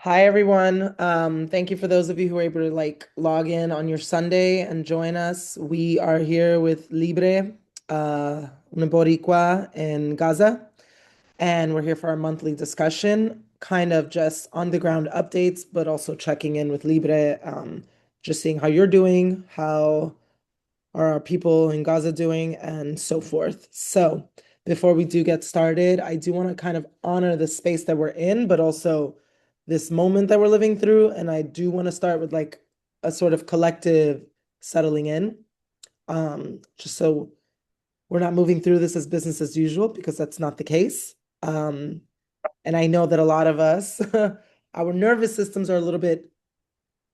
Hi everyone. Thank you for those of you who were able to log in on your Sunday and join us. We are here with Libre, una Borica in Gaza, and we're here for our monthly discussion, kind of just on the ground updates, but also checking in with Libre, just seeing how you're doing, how are our people in Gaza doing, and so forth. So, before we do get started, I do want to kind of honor the space that we're in, but also this moment that we're living through. And I do want to start with a sort of collective settling in, just so we're not moving through this as business as usual, because that's not the case. And I know that a lot of us, our nervous systems are a little bit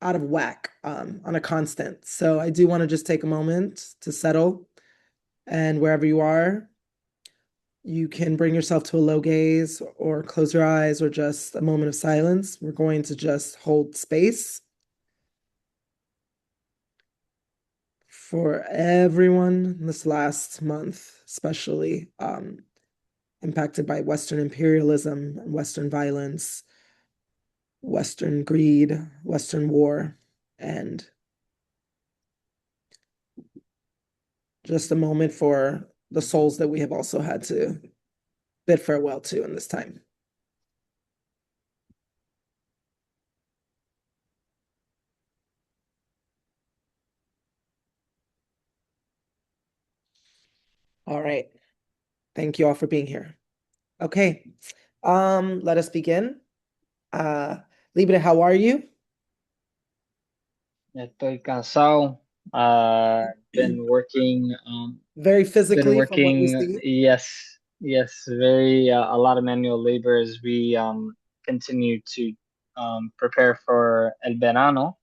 out of whack on a constant. So I do want to just take a moment to settle. And wherever you are, you can bring yourself to a low gaze or close your eyes or just a moment of silence. We're going to just hold space for everyone in this last month, especially impacted by Western imperialism and Western violence, Western greed, Western war, and just a moment for the souls that we have also had to bid farewell to in this time. All right. Thank you all for being here. Okay. Let us begin. Uh, Libre, how are you? Estoy cansado. Been working. Very Been physically from what we working. see. Yes, yes. Very a lot of manual labor as we continue to prepare for el verano.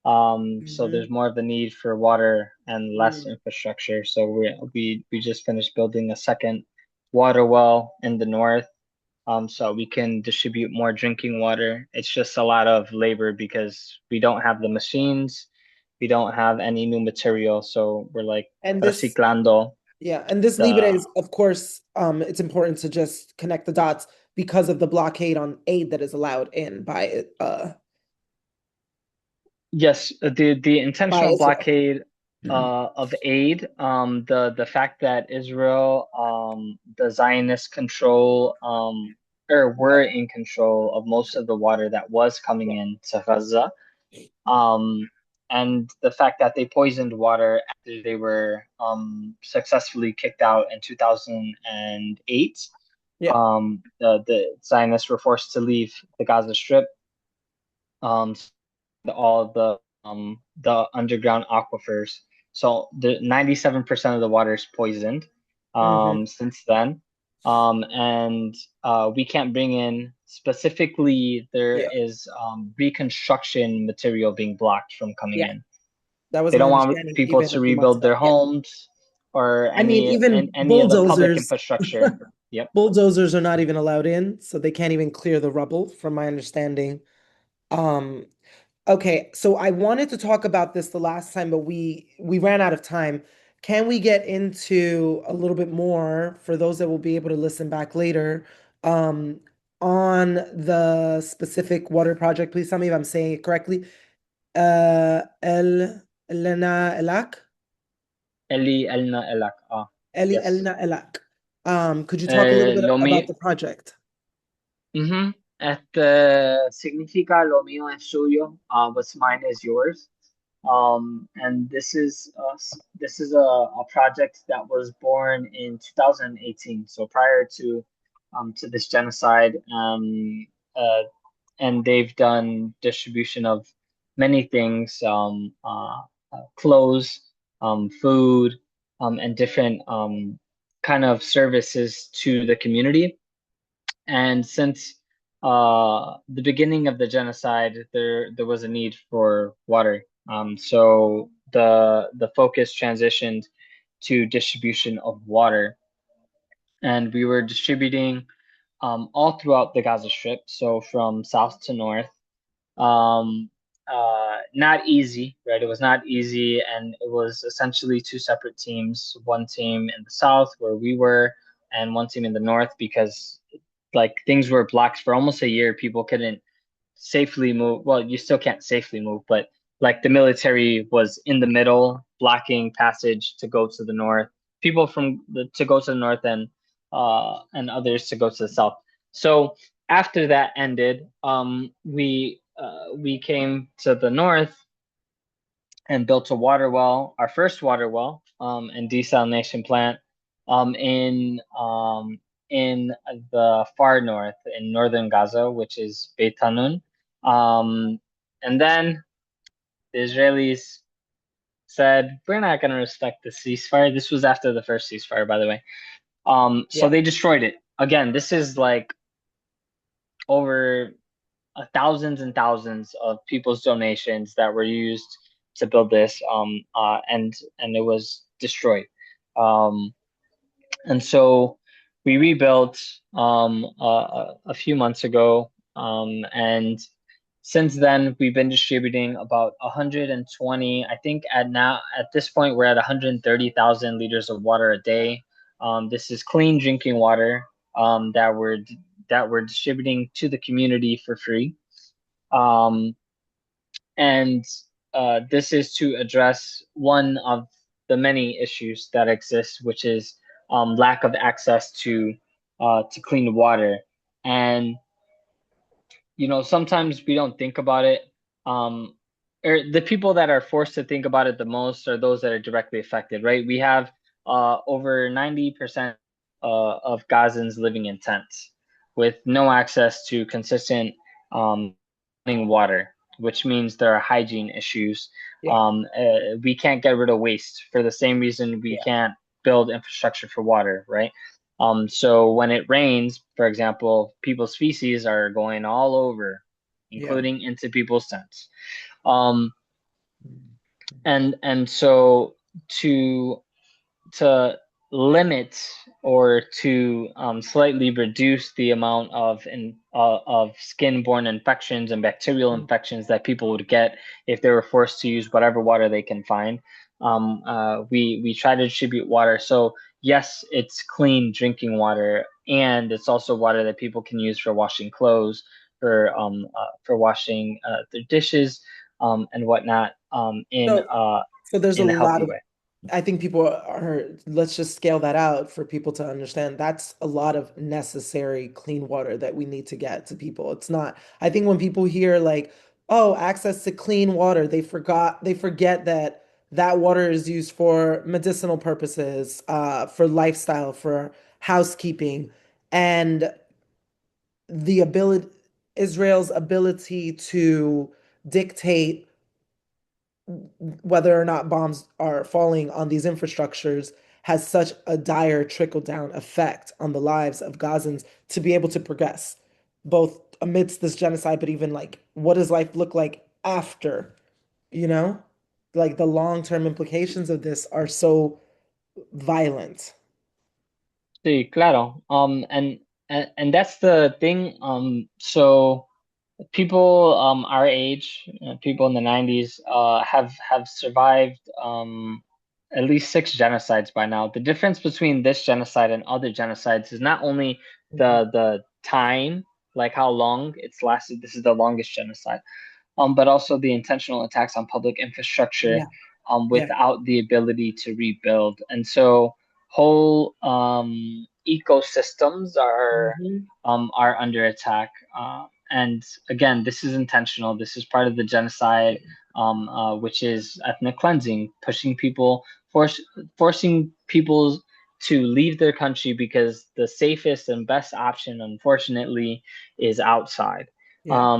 So there's Mhm. more of a need for water and less Mm. infrastructure. So we just finished building a second water well in the north, so we can distribute more drinking water. It's just a lot of labor because we don't have the machines, we don't have any new material, so we're like And this, reciclando yeah, and this Libre the is, of course, it's important to just connect the dots because of the blockade on aid that is allowed in yes, the by intentional Israel. blockade of aid, the fact that Israel, the Zionist control, or were in control of most of the water that was coming in to Gaza. Um, and the fact that they poisoned water after they were successfully kicked out in 2008. Yeah. The Zionists were forced to leave the Gaza Strip. Um, all the underground aquifers. So the 97% of the water is poisoned Hmm. since then. And we can't bring in specifically there Yeah. is reconstruction material being blocked from coming Yeah. in. That was They my don't want understanding people even a to few months rebuild ago. their Yeah. homes or I mean, even any of the public bulldozers, infrastructure. Yep. bulldozers are not even allowed in, so they can't even clear the rubble, from my understanding. Um, okay, so I wanted to talk about this the last time, but we ran out of time. Can we get into a little bit more for those that will be able to listen back later, um, on the specific water project? Please tell me if I'm saying it correctly. Elena Elak? Eli Elna Elak. Eli Yes. Elna Elak. Could you talk a little bit Lo about mío. the project? Ujú. Significa lo mío es suyo, what's mine is yours. And this is a project that was born in 2018, so prior to this genocide. Uh, and they've done distribution of many things, clothes, food, and different kind of services to the community. And since the beginning of the genocide, there was a need for water. So the focus transitioned to distribution of water, and we were distributing all throughout the Gaza Strip, so from south to north. Um, Not easy, right? It was not easy, and it was essentially two separate teams. One team in the south where we were, and one team in the north because like things were blocked for almost a year. People couldn't safely move. Well, you still can't safely move, but like the military was in the middle, blocking passage to go to the north, people to go to the north and others to go to the south. So after that ended, we came to the north and built a water well, our first water well, and desalination plant, um, in um, in the far north in northern Gaza, which is Beit Hanun. And then the Israelis said, "We're not going to respect the ceasefire." This was after the first ceasefire, by the way. So Yeah. they destroyed it. Again, this is like over thousands and thousands of people's donations that were used to build this, and it was destroyed. Um, and so we rebuilt a few months ago, and since then we've been distributing about 120. I think at this point we're at 130,000 liters of water a day. This is clean drinking water that we're distributing to the community for free. Um, and this is to address one of the many issues that exist, which is lack of access to clean water. And sometimes we don't think about it. Um, or the people that are forced to think about it the most are those that are directly affected, right? We have over 90% of Gazans living in tents with no access to consistent running water, which means there are hygiene issues. Yeah. We can't get rid of waste for the same reason we Yeah. can't build infrastructure for water, right? So when it rains, for example, people's feces are going all over, Yeah. including into people's tents. Um, and so to to limit or to slightly reduce the amount of skin-borne infections and bacterial infections that people would get if they were forced to use whatever water they can find. We try to distribute water. So yes, it's clean drinking water, and it's also water that people can use for washing clothes, for washing their dishes, and whatnot, So, so there's a in a lot healthy of, way. I think people are, let's just scale that out for people to understand. That's a lot of necessary clean water that we need to get to people. It's not, I think when people hear like, oh, access to clean water, they forget that that water is used for medicinal purposes, for lifestyle, for housekeeping, and the ability, Israel's ability to dictate whether or not bombs are falling on these infrastructures has such a dire trickle down effect on the lives of Gazans to be able to progress, both amidst this genocide, but even like what does life look like after, you know? Like the long-term implications of this are so violent. Sí, claro. And that's the thing. So people our age, people in the 90s, have survived at least six genocides by now. The difference between this genocide and other genocides is not only Mhm. the time, like how long it's lasted. This is the longest genocide, but also the intentional attacks on public infrastructure, Yeah, yeah. without the ability to rebuild. And so whole ecosystems Mhm. are under attack. And again, this is intentional. This is part of the genocide, which is ethnic cleansing, forcing people to leave their country because the safest and best option, unfortunately, is outside. Yeah.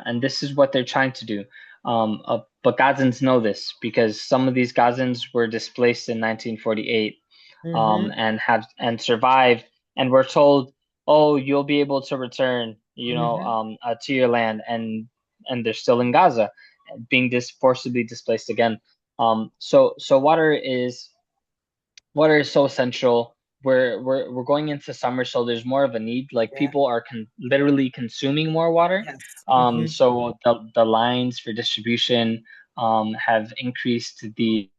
And this is what they're trying to do. But Gazans know this because some of these Gazans were displaced in 1948, Hmm. and survived, and were told, "Oh, you'll be able to return, Hmm. to your land," and they're still in Gaza, being forcibly displaced again. So water is so essential. We're going into summer, so there's more of a need. Like Yeah. people are literally consuming more water. Yes. Hmm. So the lines for distribution have increased the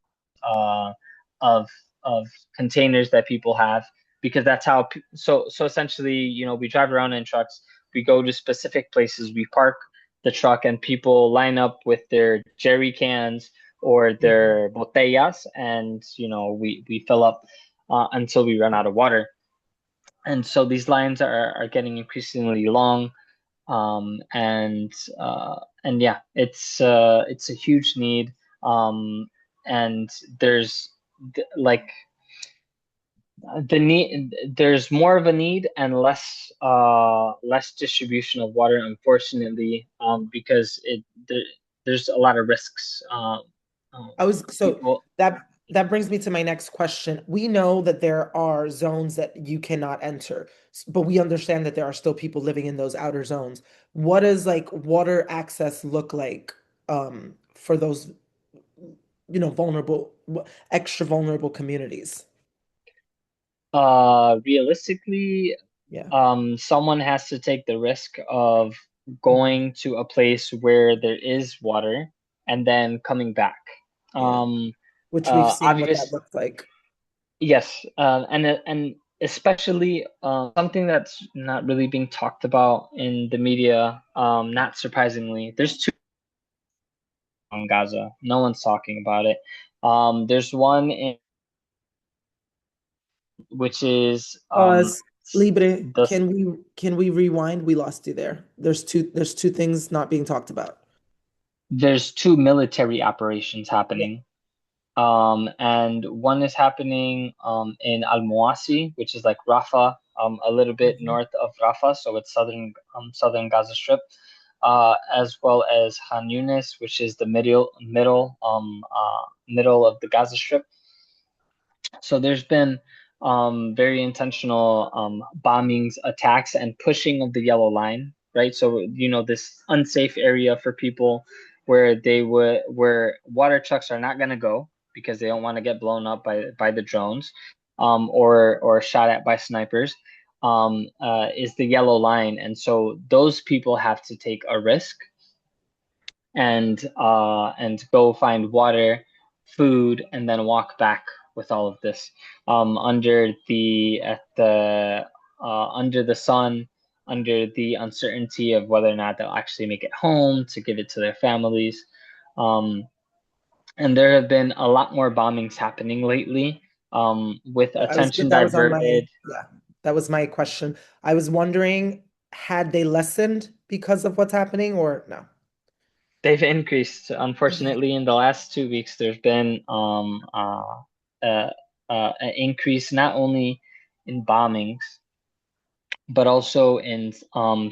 uh of of containers that people have, because that's how so essentially, we drive around in trucks. we go to specific places. We park the truck and people line up with their jerry cans or Mhm. their botellas, and we fill up until we run out of water. And so these lines are getting increasingly long, and yeah, it's a huge need, and there's like the need there's more of a need and less distribution of water, unfortunately, because there's a lot of risks. I was so People that brings me to my next question. We know that there are zones that you cannot enter, but we understand that there are still people living in those outer zones. What does like water access look like for those, vulnerable, extra vulnerable communities? realistically, Yeah, someone has to take the risk of mhm, going to a place where there is water and then coming back. yeah. Um, Which we've seen what that Obvious, looks like. yes, and especially something that's not really being talked about in the media. Not surprisingly, there's two on Gaza. No one's talking about it. There's one in which is Pause. Libre, the can we rewind? We lost you there. There's two things not being talked about. there's two military operations Yeah, happening. And one is happening in Al Mawasi, which is like Rafah, a little bit mhm, north of Rafah, so it's southern Gaza Strip, as well as Khan Yunis, which is the middle of the Gaza Strip. So there's been very intentional bombings, attacks, and pushing of the yellow line, right? So this unsafe area for people where water trucks are not going to go because they don't want to get blown up by the drones, or shot at by snipers, is the yellow line, and so those people have to take a risk and go find water, food, and then walk back with all of this under the sun, under the uncertainty of whether or not they'll actually make it home to give it to their families. Um, and there have been a lot more bombings happening lately, with yeah. I was attention that was on my diverted. yeah. That was my question. I was wondering, had they lessened because of what's happening or no? They've increased. Okay. Unfortunately, in the last 2 weeks, there's been uh, an increase not only in bombings but also in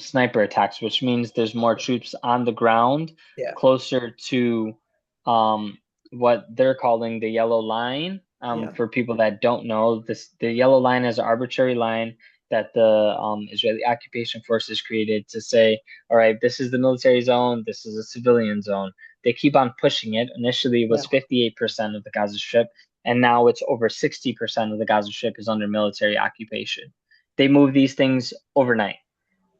sniper attacks, which means there's more troops on the ground Yeah, closer to um, what they're calling the yellow line. yeah, For people that don't know, the yellow line is an arbitrary line that the Israeli occupation forces created to say, all right, this is the military zone, this is a civilian zone. They keep on pushing it. Initially, it yeah. was 58% of the Gaza Strip, and now it's over 60% of the Gaza Strip is under military occupation. They move these things overnight.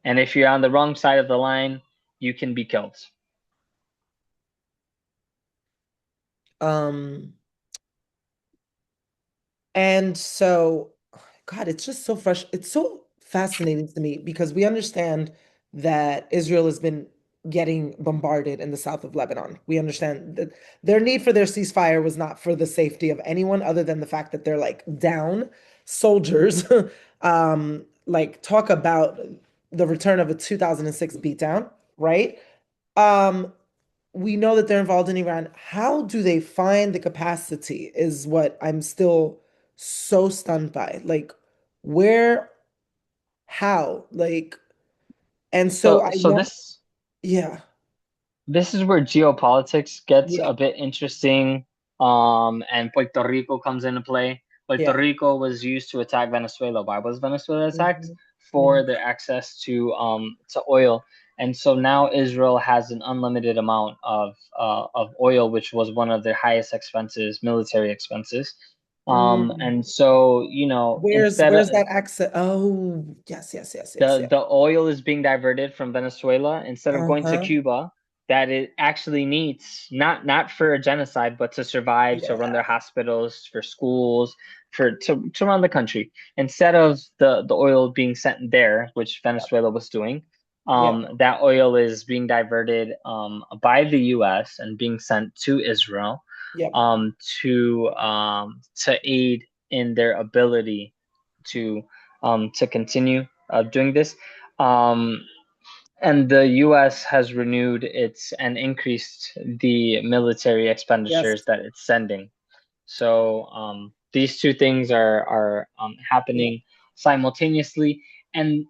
And if you're on the wrong side of the line, you can be killed. Um, and so, God, it's just so fresh. It's so fascinating to me because we understand that Israel has been getting bombarded in the south of Lebanon. We understand that their need for their ceasefire was not for the safety of anyone other than the fact that they're like down soldiers. Like talk about the return of a 2006 beatdown, right? Um, we know that they're involved in Iran. How do they find the capacity is what I'm still so stunned by. Like, where, how? Like, and so So I so know, this yeah, this is where geopolitics gets yeah, a bit interesting, and Puerto Rico comes into play. Puerto yeah. Rico was used to attack Venezuela. Why was Venezuela attacked? Mhm, For mhm, their access to oil. And so now Israel has an unlimited amount of oil, which was one of their highest expenses, military expenses. mm. And so, Where's instead of where's that accent? Oh, yes, yes, yes, yes, the yes. the oil is being diverted from Venezuela instead of going to Uh-huh. Cuba, that it actually needs, not for a genocide, but to survive, to run their Yeah, hospitals, for schools, to run the country. Instead of the oil being sent there, which yeah. Venezuela was doing, Yeah. That oil is being diverted by the US and being sent to Israel Yep. um, to aid in their ability to to continue doing this. Um, and the US has renewed its and increased the military Yes. expenditures that it's sending. So these two things are Yeah. happening simultaneously, and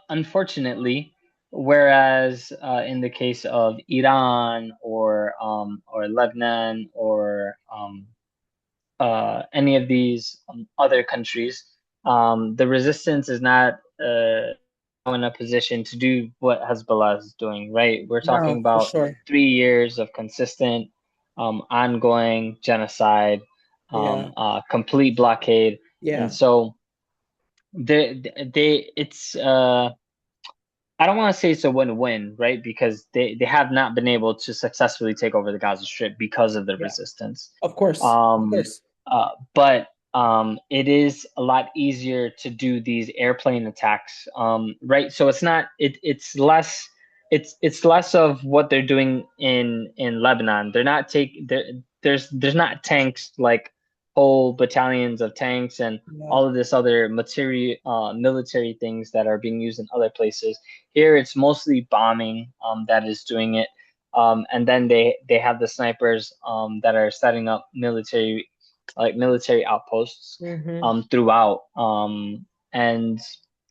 unfortunately, whereas in the case of Iran or Lebanon or any of these other countries, the resistance is not in a position to do what Hezbollah is doing, right? We're talking No, for about sure. 3 years of consistent, ongoing genocide, Yeah. complete blockade, and Yeah. so it's I don't want to say it's a win-win, right? Because they have not been able to successfully take over the Gaza Strip because of the Yeah. resistance. Of course. Of Um, course. but it is a lot easier to do these airplane attacks, right? So it's less of what they're doing in Lebanon. They're not take there, there's not tanks like whole battalions of tanks and Yeah. all of this other material military things that are being used in other places. Here it's mostly bombing that is doing it. And then they have the snipers that are setting up military outposts Hmm. throughout. And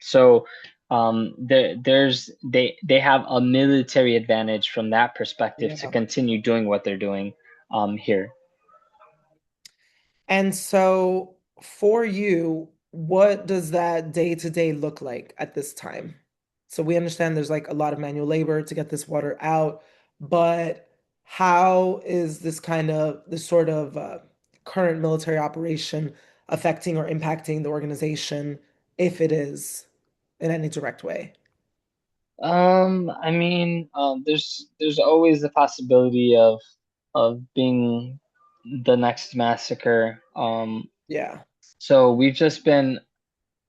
so they have a military advantage from that perspective to Yeah. continue doing what they're doing here. And so for you, what does that day to day look like at this time? So we understand there's like a lot of manual labor to get this water out, but how is this sort of current military operation affecting or impacting the organization, if it is in any direct way? I mean, there's always the possibility of being the next massacre. Yeah. So we've just been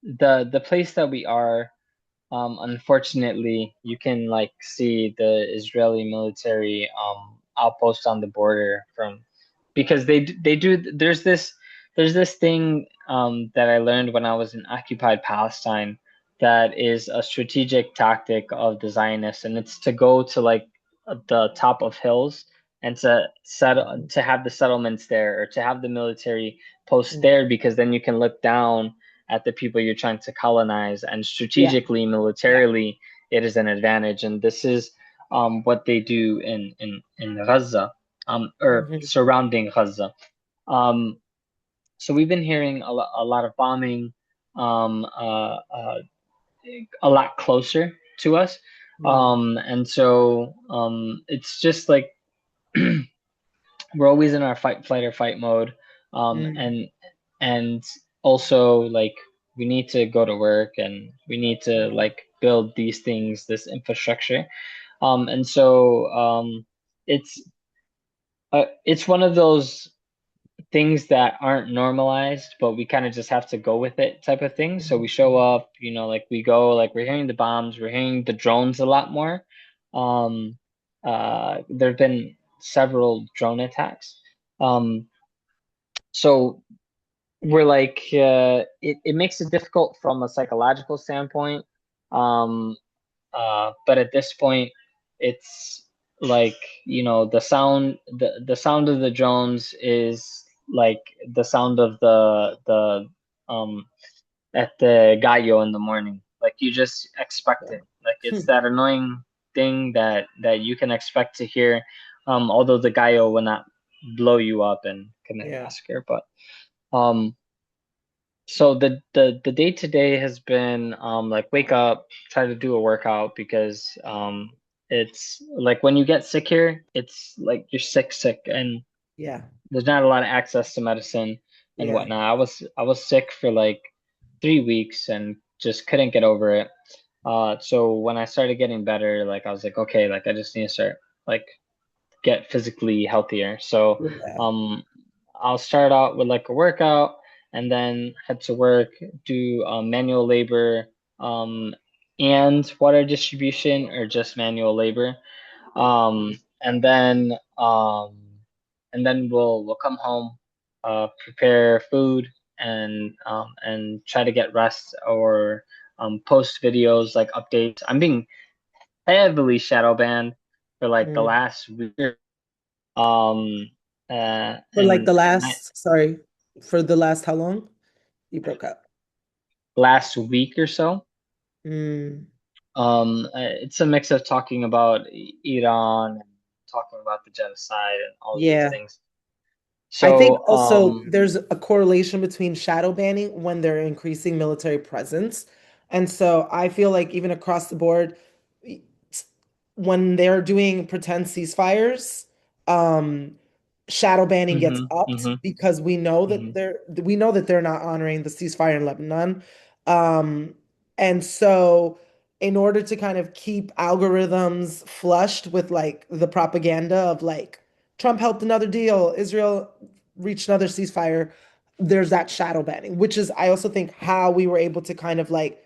the place that we are. Unfortunately, you can like see the Israeli military outpost on the border from because they do there's this thing that I learned when I was in occupied Palestine that is a strategic tactic of the Zionists, and it's to go to like the top of hills and to have the settlements there or to have the military post Mm. there because then you can look down at the people you're trying to colonize, and Yeah. strategically, Yeah. militarily, it is an advantage. And this is what they do in Gaza, or Hmm. surrounding Gaza. Um, so we've been hearing a lot of bombing, um, uh, uh, a lot closer to us. Mm. And so it's just like we're always in our fight, flight, or fight mode. Um, Mm. and and also like we need to go to work and we need to Yeah. like build these things, this infrastructure. And so it's one of those things that aren't normalized, but we kind of just have to go with it type of thing. So we show Mhm. up, like we go, like we're hearing the bombs, we're hearing the drones a lot more. Um, there have been several drone attacks. Um, so we're like, it makes it difficult from a psychological standpoint. Um, but at this point, it's like, the sound of the drones is like the sound of um at the gallo in the morning. Like you just expect Yeah. it. Like it's Hmm. that annoying thing that you can expect to hear, although the gallo will not blow you up and commit a Yeah. massacre. But um so the day to day has been like wake up, try to do a workout because it's like when you get sick here, it's like you're sick and Yeah. there's not a lot of access to medicine and Yeah. whatnot. I was sick for like 3 weeks and just couldn't get over it. So when I started getting better, like I was like, okay, like I just need to start like get physically healthier. So Yeah. um, I'll start out with like a workout and then head to work, do manual labor, um, and water distribution or just manual labor. Um, and then um, and then we'll come home, prepare food and try to get rest or post videos like updates. I'm being heavily shadow banned for like the Mm. last week. Um, For like and the I, last, sorry, for the last how long? You broke up. last week or so. Mm. It's a mix of talking about Iran and talking about the genocide and all of these Yeah. things. I think So, also there's a correlation between shadow banning when they're increasing military presence. And so I feel like even across the board, when they're doing pretend ceasefires, um, shadow banning gets hmm upped hmm because hmm we know that they're not honoring the ceasefire in Lebanon. Um, and so in order to kind of keep algorithms flushed with like the propaganda of like Trump helped another deal, Israel reached another ceasefire, there's that shadow banning, which is I also think how we were able to kind of like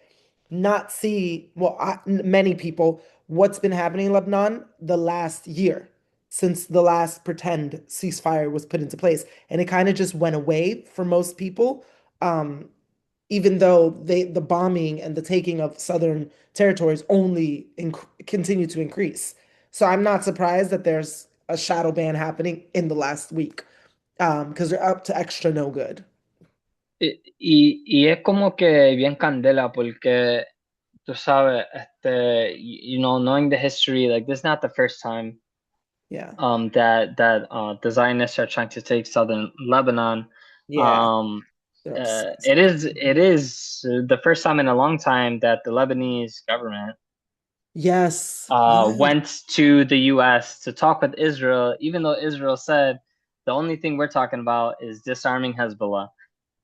not see, well, many people, what's been happening in Lebanon the last year since the last pretend ceasefire was put into place. And it kind of just went away for most people, um, even though the bombing and the taking of southern territories only continue to increase. So I'm not surprised that there's a shadow ban happening in the last week because they're up to extra no good. y es como que bien candela porque tú sabes, knowing the history, like this is not the first time Yeah. that the Zionists are trying to take southern Lebanon. Yeah. They're obsessed. It is the first time in a long time that the Lebanese government Yes. Yes. went to the U.S. to talk with Israel, even though Israel said the only thing we're talking about is disarming Hezbollah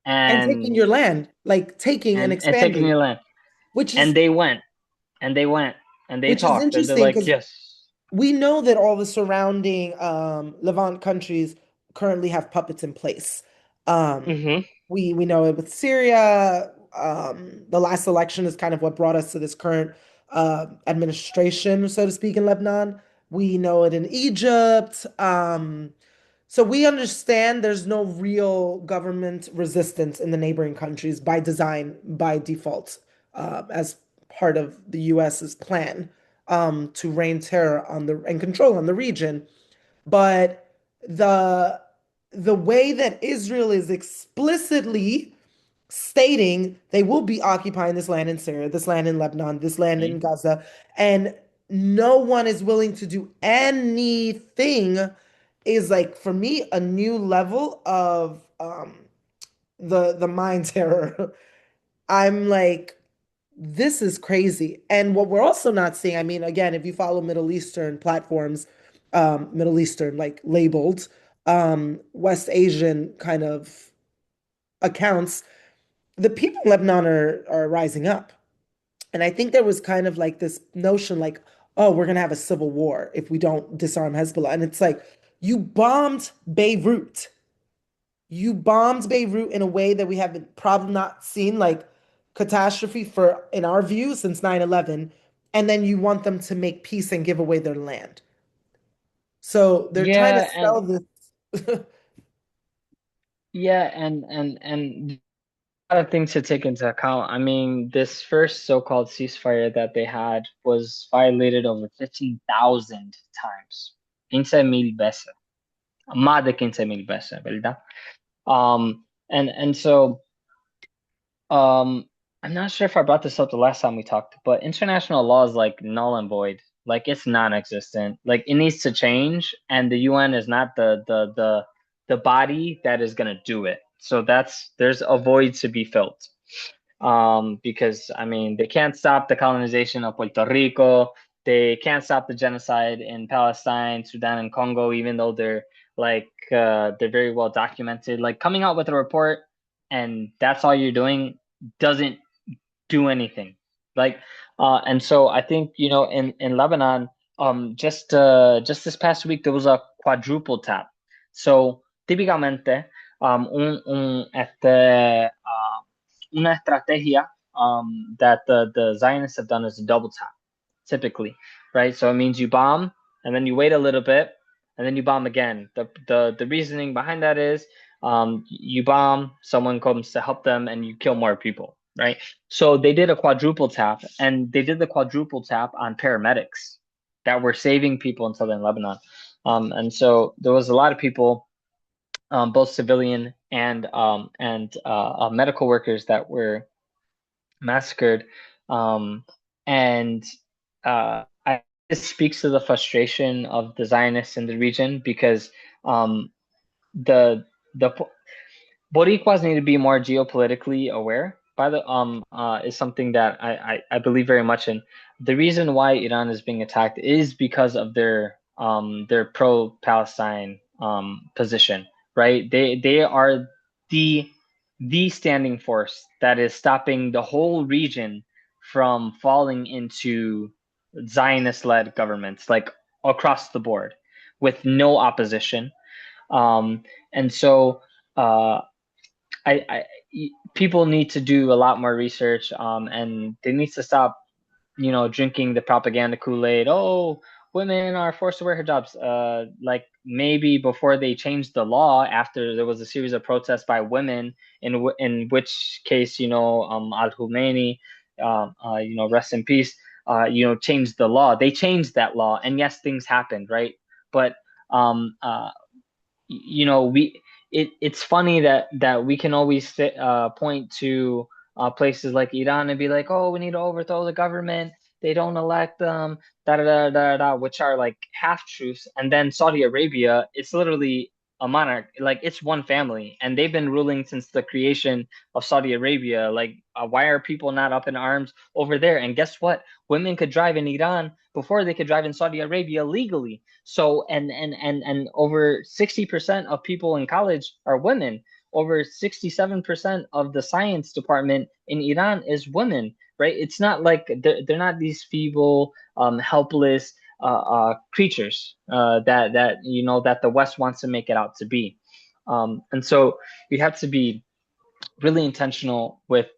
And taking and your land, like taking and and taking expanding, your land. which And is they went and they went and they which is talked and they're interesting like, because yes. we know that all the surrounding Levant countries currently have puppets in place. Um, hmm we know it with Syria. The last election is kind of what brought us to this current administration, so to speak, in Lebanon. We know it in Egypt. So we understand there's no real government resistance in the neighboring countries by design, by default, as part of the US's plan to reign terror on the and control on the region. But the the way that Israel is explicitly stating they will be occupying this land in Syria, this land in Lebanon, this land in Gaza, and no one is willing to do anything is like for me a new level of the mind terror. I'm like, this is crazy. And what we're also not seeing, I mean, again, if you follow Middle Eastern platforms, Middle Eastern like labeled, West Asian kind of accounts, the people in Lebanon are rising up. And I think there was kind of like this notion like, oh, we're gonna have a civil war if we don't disarm Hezbollah. And it's like, you bombed Beirut. You bombed Beirut in a way that we have probably not seen like catastrophe for in our view since 9/11, and then you want them to make peace and give away their land. So they're trying to Yeah, sell and this. yeah, and a lot of things to take into account. I mean, this first so-called ceasefire that they had was violated over 15,000 times. 15,000 veces. Más de 15,000 veces, ¿verdad? And so I'm not sure if I brought this up the last time we talked, but international law is like null and void. Like it's non-existent. Like it needs to change, and the UN is not the body that is gonna do it. So there's a void to be filled. Because I mean they can't stop the colonization of Puerto Rico. They can't stop the genocide in Palestine, Sudan, and Congo, even though they're very well documented. Like coming out with a report and that's all you're doing doesn't do anything. Like, and so I think, in Lebanon, just this past week there was a quadruple tap. So típicamente, una estrategia that the Zionists have done is a double tap, typically, right? So it means you bomb and then you wait a little bit and then you bomb again. The reasoning behind that is you bomb, someone comes to help them, and you kill more people, right? So they did a quadruple tap, and they did the quadruple tap on paramedics that were saving people in southern Lebanon. And so there was a lot of people, both civilian and medical workers, that were massacred. Um, and this speaks to the frustration of the Zionists in the region, because um, the the Boricuas need to be more geopolitically aware. By the is something that I believe very much in. The reason why Iran is being attacked is because of their pro-Palestine position, right? They are the the standing force that is stopping the whole region from falling into Zionist-led governments, like across the board, with no opposition. And so uh, I people need to do a lot more research, and they need to stop, drinking the propaganda Kool-Aid. Oh, women are forced to wear hijabs. Like maybe before they changed the law, after there was a series of protests by women, in which case, Al Khomeini, rest in peace, changed the law. They changed that law, and yes, things happened, right? But um, uh, it's funny that we can always point to places like Iran and be like, oh, we need to overthrow the government. They don't elect them, da da da da da, which are like half truths. And then Saudi Arabia, it's literally a monarch, like it's one family, and they've been ruling since the creation of Saudi Arabia. Like, why are people not up in arms over there? And guess what? Women could drive in Iran before they could drive in Saudi Arabia legally. So and over 60% of people in college are women. Over 67% of the science department in Iran is women, right? It's not like they're not these feeble, helpless creatures that the West wants to make it out to be. And so we have to be really intentional with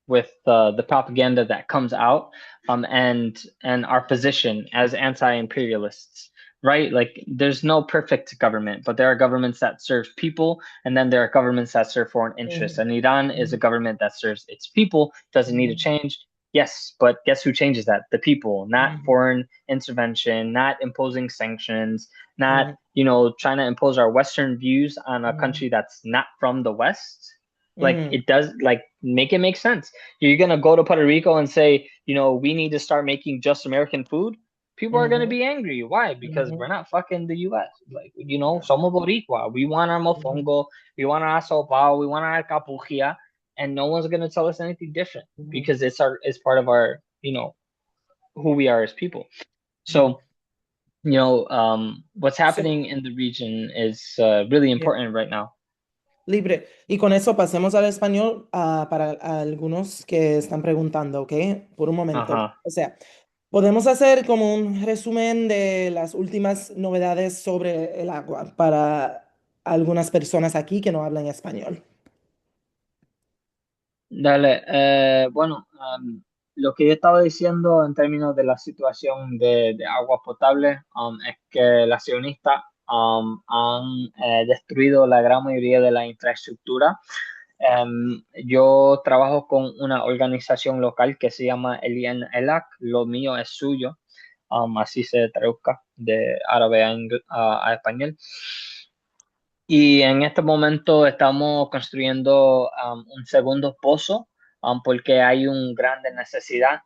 the propaganda that comes out, and our position as anti-imperialists, right? Like there's no perfect government, but there are governments that serve people, and then there are governments that serve foreign interests. Mm, And Iran is a mm, government that serves its people, doesn't need to mm, change. Yes, but guess who changes that? The people, not mm, foreign intervention, not imposing sanctions, not, mm, trying to impose our Western views on a mm, country that's not from the West. Like mm, it does, like make it make sense. You're gonna go to Puerto Rico and say, we need to start making just American food. People are gonna mhm, be angry. Why? Because we're mhm, not fucking the US. Like, yeah, somos Boricua. We want our mhm, mofongo, we want our asopao, we want our capuchia, and no one's gonna tell us anything different, mhm, because it's part of our, who we are as people. mhm. So, what's So, happening in the region is really yeah. important right now. Libre. Y con eso pasemos al español, para algunos que están preguntando, ¿ok? Por un momento. Uh-huh. O sea, podemos hacer como un resumen de las últimas novedades sobre el agua para algunas personas aquí que no hablan español. Dale, bueno, lo que yo estaba diciendo en términos de la situación de agua potable, es que las sionistas han destruido la gran mayoría de la infraestructura. Yo trabajo con una organización local que se llama Elien Elak, lo mío es suyo, así se traduzca de árabe a español. Y en este momento estamos construyendo un segundo pozo, porque hay una gran necesidad,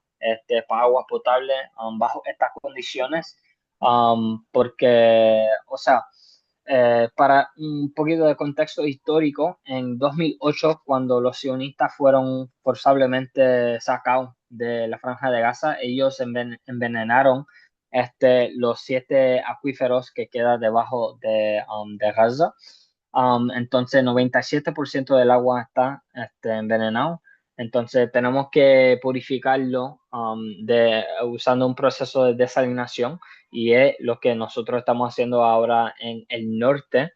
para agua potable, bajo estas condiciones. Porque, o sea, para un poquito de contexto histórico, en 2008, cuando los sionistas fueron forzablemente sacados de la Franja de Gaza, ellos envenenaron los 7 acuíferos que quedan debajo de Gaza. Entonces, 97% del agua está envenenado. Entonces, tenemos que purificarlo, usando un proceso de desalinación, y es lo que nosotros estamos haciendo ahora en el norte.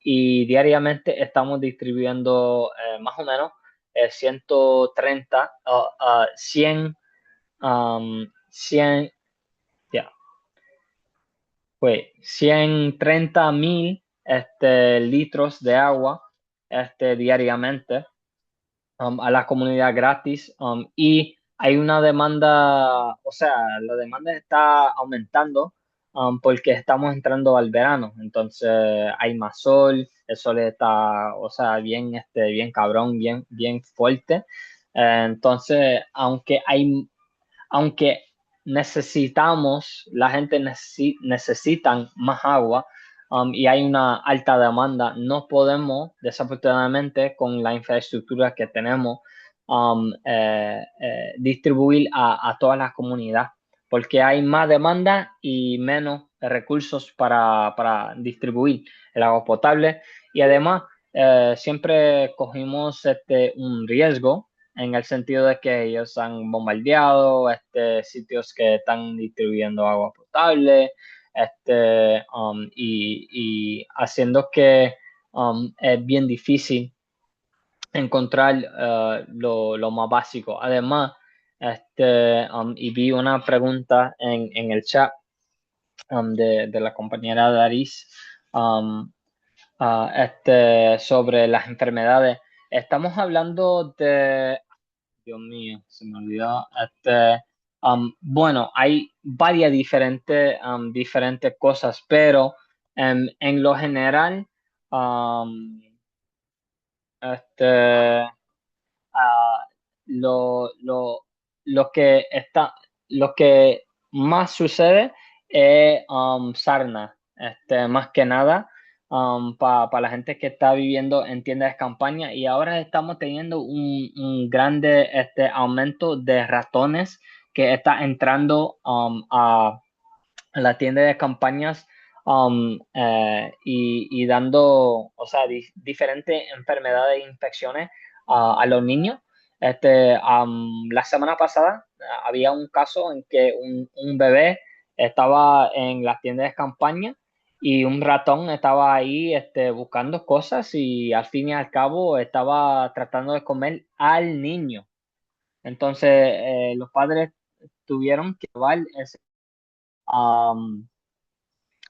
Y diariamente estamos distribuyendo, más o menos, 100, ya, fue 130.000 litros de agua diariamente a la comunidad gratis, y hay una demanda, o sea, la demanda está aumentando porque estamos entrando al verano, entonces hay más sol, el sol está, o sea, bien, bien cabrón, bien, bien fuerte. Entonces, aunque la gente necesitan más agua, y hay una alta demanda, no podemos, desafortunadamente, con la infraestructura que tenemos, distribuir a toda la comunidad, porque hay más demanda y menos recursos para distribuir el agua potable. Y además, siempre cogimos un riesgo en el sentido de que ellos han bombardeado sitios que están distribuyendo agua potable, y haciendo que es bien difícil encontrar lo más básico. Además, y vi una pregunta en el chat de la compañera Daris, um, sobre las enfermedades. Estamos hablando de, Dios mío, se me olvidó. Bueno, hay varias diferentes cosas, pero en lo general, um, este, ah, lo, lo, lo que está, lo que más sucede es sarna, más que nada para la gente que está viviendo en tiendas de campaña, y ahora estamos teniendo un grande aumento de ratones que está entrando a la tienda de campañas, y dando, o sea, diferentes enfermedades e infecciones a los niños. La semana pasada había un caso en que un bebé estaba en la tienda de campaña y un ratón estaba ahí buscando cosas y al fin y al cabo estaba tratando de comer al niño. Entonces, los padres tuvieron que llevar ese,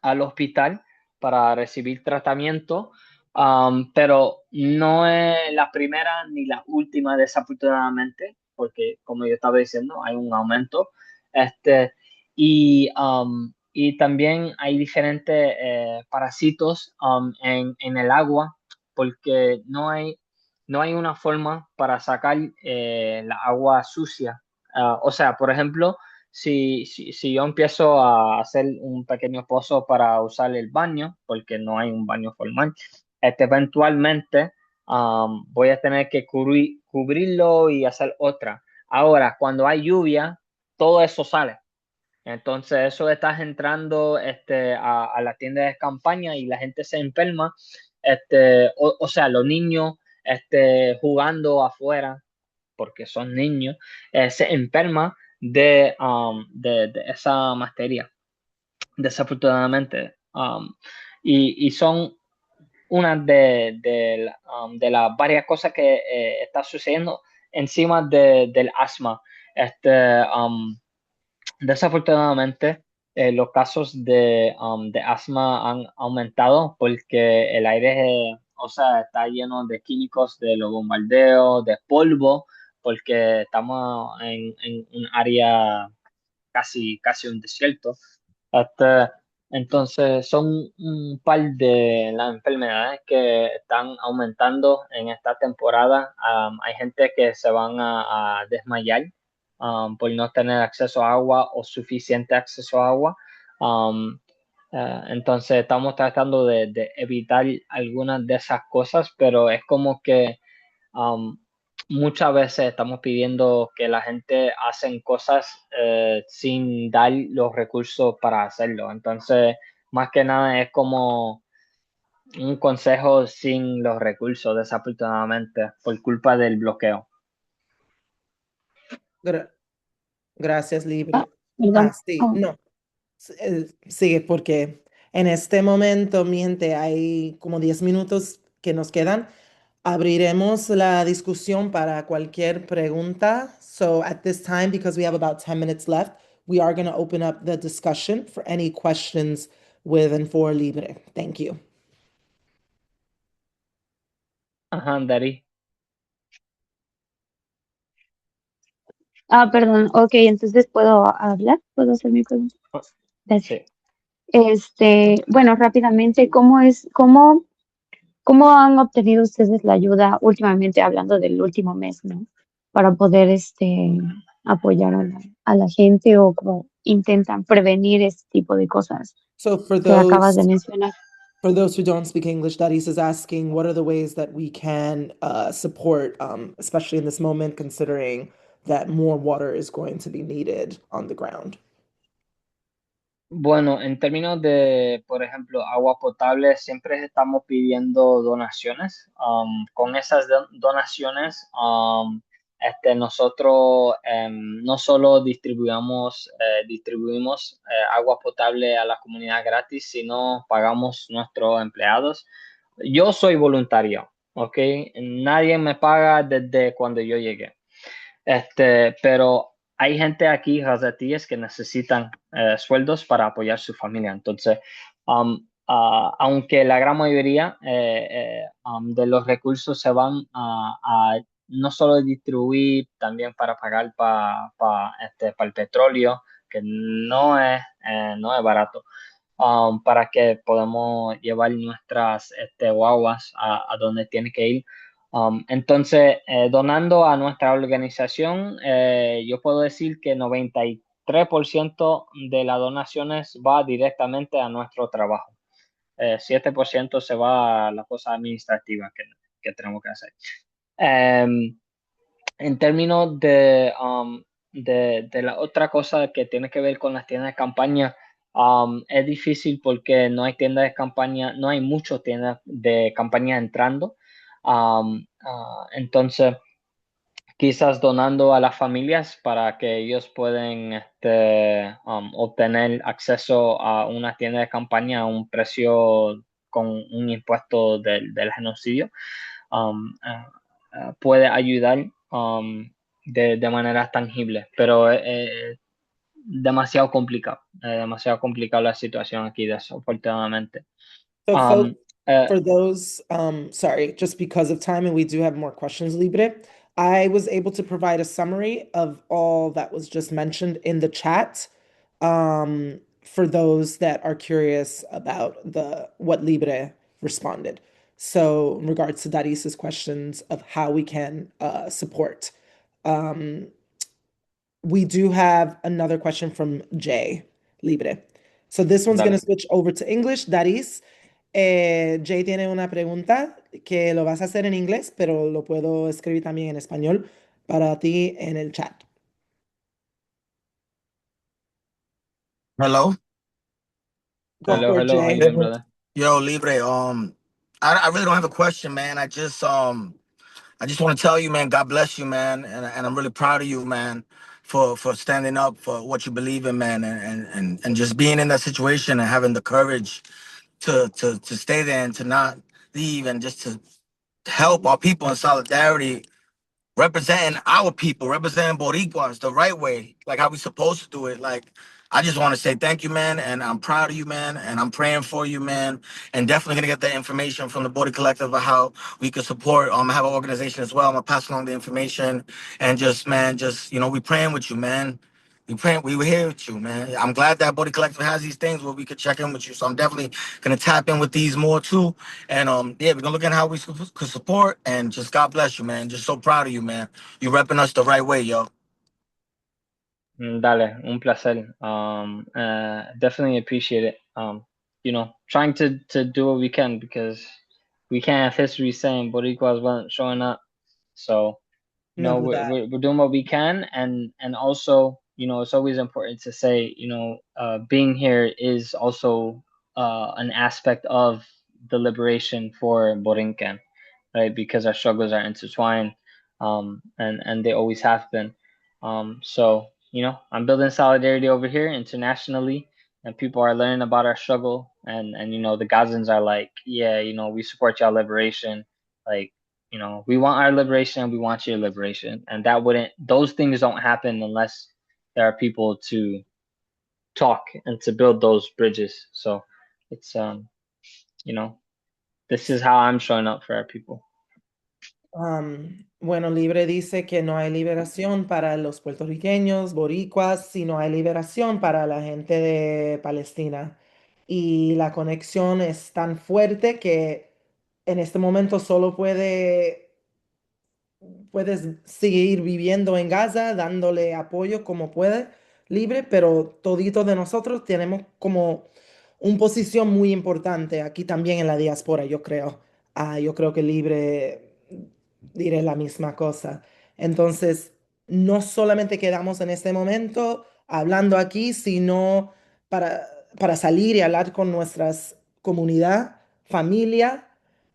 al hospital para recibir tratamiento, pero no es la primera ni la última, desafortunadamente, porque como yo estaba diciendo, hay un aumento. Y también hay diferentes parásitos en el agua, porque no hay una forma para sacar la agua sucia. O sea, por ejemplo, si yo empiezo a hacer un pequeño pozo para usar el baño, porque no hay un baño formal, eventualmente voy a tener que cubrirlo y hacer otra. Ahora, cuando hay lluvia, todo eso sale. Entonces, eso estás entrando a la tienda de campaña y la gente se enferma, o sea, los niños jugando afuera porque son niños, se enferma de esa materia, desafortunadamente. Y son una de las varias cosas que está sucediendo encima del asma. Este, um, Desafortunadamente, los casos de asma han aumentado porque el aire, o sea, está lleno de químicos de los bombardeos, de polvo, porque estamos en un área casi un desierto. Este, entonces, son un par de las enfermedades que están aumentando en esta temporada. Hay gente que se van a desmayar por no tener acceso a agua o suficiente acceso a agua. Um, entonces, estamos tratando de evitar algunas de esas cosas, pero es como que Um, muchas veces estamos pidiendo que la gente hacen cosas sin dar los recursos para hacerlo. Entonces, más que nada es como un consejo sin los recursos, desafortunadamente, por culpa del bloqueo. Gra- Gracias, Ah, Libre. Ah, perdón. sí, Oh, no, sigue porque en este momento, mi gente, hay como 10 minutos que nos quedan. Abriremos la discusión para cualquier pregunta. So at this time, because we have about 10 minutes left, we are going to open up the discussion for any questions with and for Libre. Thank you. Ajá, Dari. Perdón, ok, entonces puedo hablar, puedo hacer mi pregunta. Oh, Gracias. sí. Bueno, rápidamente, cómo han obtenido ustedes la ayuda últimamente, hablando del último mes, ¿no? Para poder, apoyar a la gente o cómo intentan prevenir este tipo de cosas So que acabas de mencionar. for those who don't speak English, Darius is asking, what are the ways that we can support, especially in this moment, considering that more water is going to be needed on the ground? Bueno, en términos de, por ejemplo, agua potable, siempre estamos pidiendo donaciones. Con esas donaciones, nosotros no solo distribuimos agua potable a la comunidad gratis, sino pagamos nuestros empleados. Yo soy voluntario, ¿ok? Nadie me paga desde cuando yo llegué. Pero hay gente aquí, gazatíes, que necesitan sueldos para apoyar su familia. Entonces, aunque la gran mayoría de los recursos se van a no solo distribuir, también para pagar para el petróleo, que no es barato, para que podamos llevar nuestras guaguas a donde tiene que ir. Entonces, donando a nuestra organización, yo puedo decir que 93% de las donaciones va directamente a nuestro trabajo. 7% se va a las cosas administrativas que tenemos que hacer. Um, en términos de la otra cosa que tiene que ver con las tiendas de campaña, es difícil porque no hay tiendas de campaña, no hay muchas tiendas de campaña entrando. Entonces, quizás donando a las familias para que ellos puedan obtener acceso a una tienda de campaña a un precio con un impuesto del genocidio, puede ayudar de manera tangible, pero es demasiado complicado la situación aquí, desafortunadamente. So, Um, uh, for those, sorry, just because of time and we do have more questions, Libre, I was able to provide a summary of all that was just mentioned in the chat, for those that are curious about the what Libre responded. So, in regards to Daris's questions of how we can support. Um, we do have another question from Jay Libre. So this one's going to Dale. switch over to English. Daris, Jay tiene una pregunta que lo vas a hacer en inglés, pero lo puedo escribir también en español para ti en el chat. Hello. Go Hello, for it, hello, how you Jay. doing, brother? Yo, Libre. I really don't have a question, man. I just want to tell you, man. God bless you, man, and I'm really proud of you, man, for standing up for what you believe in, man, and just being in that situation and having the courage to stay there and to not leave and just to help our people in solidarity, representing our people, representing Boricuas the right way, like how we supposed to do it. Like, I just want to say thank you, man, and I'm proud of you, man, and I'm praying for you, man, and definitely gonna get the information from the Bori Collective of how we could support. I have an organization as well. I'm gonna pass along the information, and just, man, just we praying with you, man. We were here with you, man. I'm glad that Body Collective has these things where we could check in with you. So I'm definitely gonna tap in with these more too. And yeah, we're gonna look at how we could support and just God bless you, man. Just so proud of you, man. You repping us the right way, yo. Dale, un placer. Definitely appreciate it. Trying to do what we can because we can't have history saying Boricuas weren't showing up. So, No, we're doing what we can, and also, it's always important to say, being here is also an aspect of the liberation for Borinquen, right? Because our struggles are intertwined, and they always have been. So, I'm building solidarity over here internationally, and people are learning about our struggle, and the Gazans are like, yeah, we support y'all liberation, like. we want our liberation and we want your liberation. And those things don't happen unless there are people to talk and to build those bridges. So it's, this is how I'm showing up for our people. Bueno, Libre dice que no hay liberación para los puertorriqueños, boricuas, sino hay liberación para la gente de Palestina. Y la conexión es tan fuerte que en este momento solo puedes seguir viviendo en Gaza, dándole apoyo como puede, Libre, pero todito de nosotros tenemos como una posición muy importante aquí también en la diáspora, yo creo. Yo creo que Libre diré la misma cosa. Entonces, no solamente quedamos en este momento hablando aquí, sino para, para salir y hablar con nuestras comunidad, familia.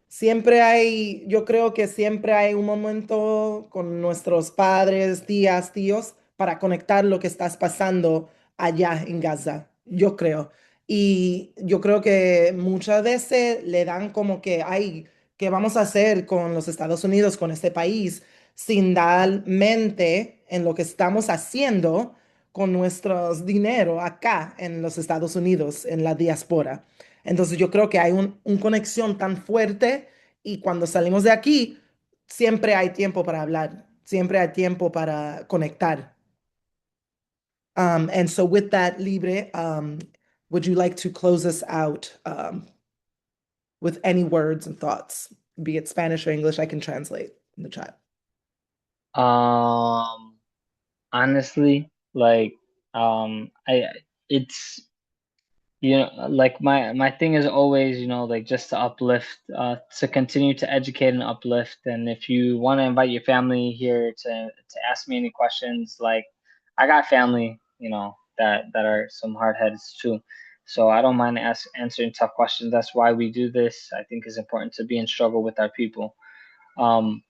Siempre hay, yo creo que siempre hay un momento con nuestros padres, tías, tíos, para conectar lo que estás pasando allá en Gaza, yo creo. Y yo creo que muchas veces le dan como que, ay, ¿qué vamos a hacer con los Estados Unidos, con este país, sin dar mente en lo que estamos haciendo con nuestros dinero acá en los Estados Unidos, en la diáspora? Entonces yo creo que hay una conexión tan fuerte y cuando salimos de aquí, siempre hay tiempo para hablar, siempre hay tiempo para conectar. And so with that, Libre, would you like to close us out with any words and thoughts, be it Spanish or English? I can translate in the chat. Honestly, like, I it's like my thing is always, like, just to uplift, to continue to educate and uplift. And if you want to invite your family here to ask me any questions, like, I got family, that are some hard heads too. So I don't mind answering tough questions. That's why we do this. I think it's important to be in struggle with our people. Um,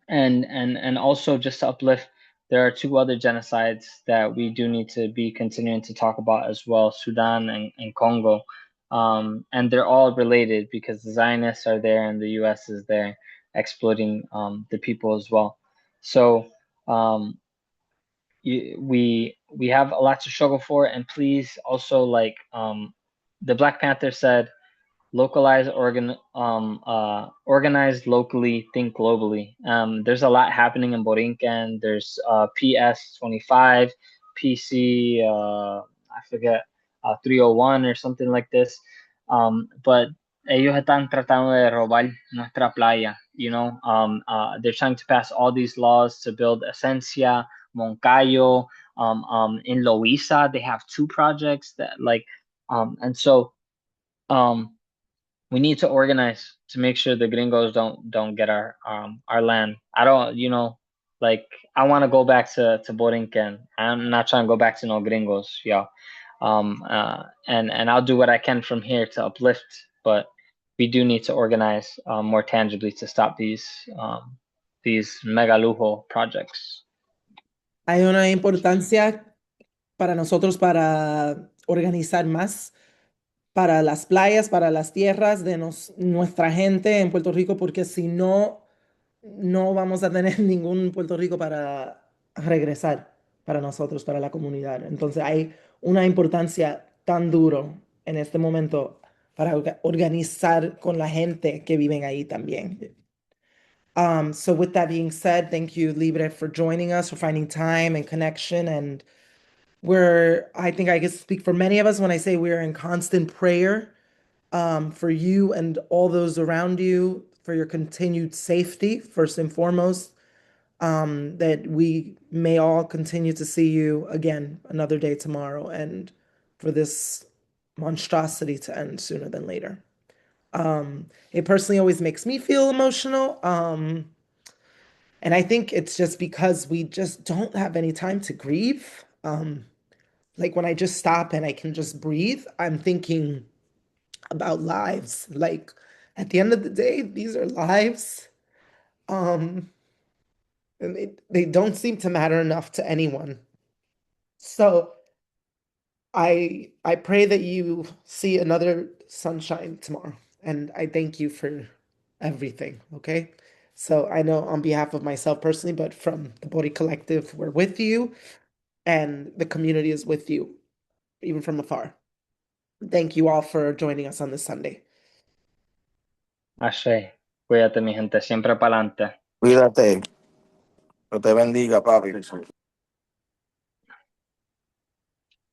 and also, just to uplift, there are two other genocides that we do need to be continuing to talk about as well: Sudan and Congo. And they're all related because the Zionists are there and the US is there exploiting the people as well. So um, we have a lot to struggle for. And please also, like, the Black Panther said, organize locally, think globally. There's a lot happening in Borinquen. There's PS25, PC, I forget, 301 or something like this. But ellos están tratando de robar nuestra playa. They're trying to pass all these laws to build Esencia, Moncayo. In Loíza, they have two projects that, like, and so. We need to organize to make sure the gringos don't get our land. I don't, like, I want to go back to Borinquen. I'm not trying to go back to no gringos, yeah. And I'll do what I can from here to uplift, but we do need to organize more tangibly to stop these mega lujo projects. Hay una importancia para nosotros para organizar más para las playas, para las tierras de nuestra gente en Puerto Rico, porque si no, no vamos a tener ningún Puerto Rico para regresar para nosotros, para la comunidad. Entonces hay una importancia tan duro en este momento para organizar con la gente que viven ahí también. So with that being said, thank you, Libre, for joining us, for finding time and connection. And I think I can speak for many of us when I say we're in constant prayer for you and all those around you, for your continued safety, first and foremost, that we may all continue to see you again another day tomorrow, and for this monstrosity to end sooner than later. It personally always makes me feel emotional. And I think it's just because we just don't have any time to grieve. Like when I just stop and I can just breathe, I'm thinking about lives. Like at the end of the day, these are lives. And they don't seem to matter enough to anyone. So I pray that you see another sunshine tomorrow. And I thank you for everything. Okay. So I know on behalf of myself personally, but from the Bori Collective, we're with you, and the community is with you, even from afar. Thank you all for joining us on this Sunday. Ashe. Cuídate, mi gente, siempre para adelante. Cuídate. Que te bendiga, papi.